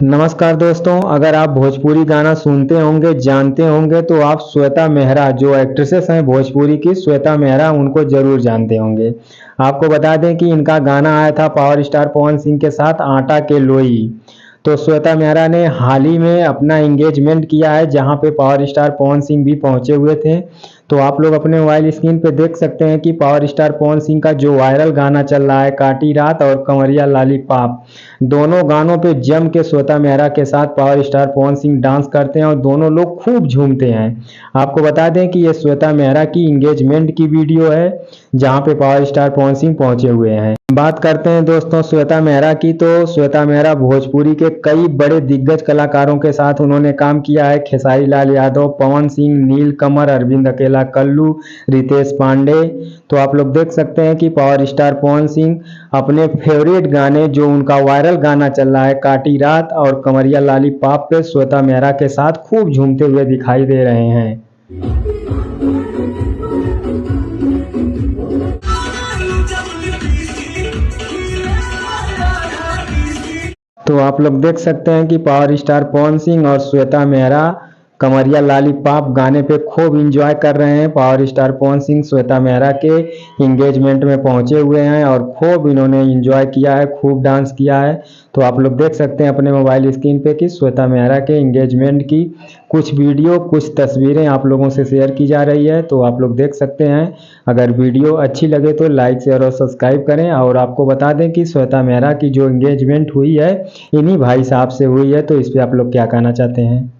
नमस्कार दोस्तों, अगर आप भोजपुरी गाना सुनते होंगे, जानते होंगे तो आप श्वेता मेहरा जो एक्ट्रेसेस हैं भोजपुरी की, श्वेता मेहरा उनको ज़रूर जानते होंगे। आपको बता दें कि इनका गाना आया था पावर स्टार पवन सिंह के साथ आटा के लोई। तो श्वेता मेहरा ने हाल ही में अपना एंगेजमेंट किया है, जहां पे पावर स्टार पवन सिंह भी पहुंचे हुए थे। तो आप लोग अपने मोबाइल स्क्रीन पे देख सकते हैं कि पावर स्टार पवन सिंह का जो वायरल गाना चल रहा है काटी रात और कंवरिया लॉलीपॉप, दोनों गानों पे जम के श्वेता मेहरा के साथ power star Pawan Singh dance करते हैं और दोनों लोग खूब झूमते हैं। आपको बता दें कि ये श्वेता मेहरा की एंगेजमेंट की वीडियो है, जहां पे पावर स्टार पवन सिंह पहुंचे हुए हैं। बात करते हैं दोस्तों श्वेता मेहरा की, तो श्वेता मेहरा भोजपुरी के कई बड़े दिग्गज कलाकारों के साथ उन्होंने काम किया है। खेसारी लाल यादव, पवन सिंह, नीलकमल, अरविंद अकेला, कल्लू, रितेश पांडे। तो आप लोग देख सकते हैं कि पावर स्टार पवन सिंह अपने फेवरेट गाने, जो उनका वायरल गाना चल रहा है काटी रात और कंवरिया लॉलीपॉप पे, श्वेता मेहरा के साथ खूब झूमते हुए दिखाई दे रहे हैं। तो आप लोग देख सकते हैं कि पावर स्टार पवन सिंह और श्वेता मेहरा कंवरिया लॉलीपॉप गाने पे खूब एंजॉय कर रहे हैं। पावर स्टार पवन सिंह श्वेता मेहरा के एंगेजमेंट में पहुंचे हुए हैं और खूब इन्होंने एंजॉय किया है, खूब डांस किया है। तो आप लोग देख सकते हैं अपने मोबाइल स्क्रीन पे कि श्वेता मेहरा के एंगेजमेंट की कुछ वीडियो, कुछ तस्वीरें आप लोगों से शेयर की जा रही है। तो आप लोग देख सकते हैं। अगर वीडियो अच्छी लगे तो लाइक, शेयर और सब्सक्राइब करें। और आपको बता दें कि श्वेता मेहरा की जो एंगेजमेंट हुई है इन्हीं भाई साहब से हुई है। तो इस पर आप लोग क्या कहना चाहते हैं?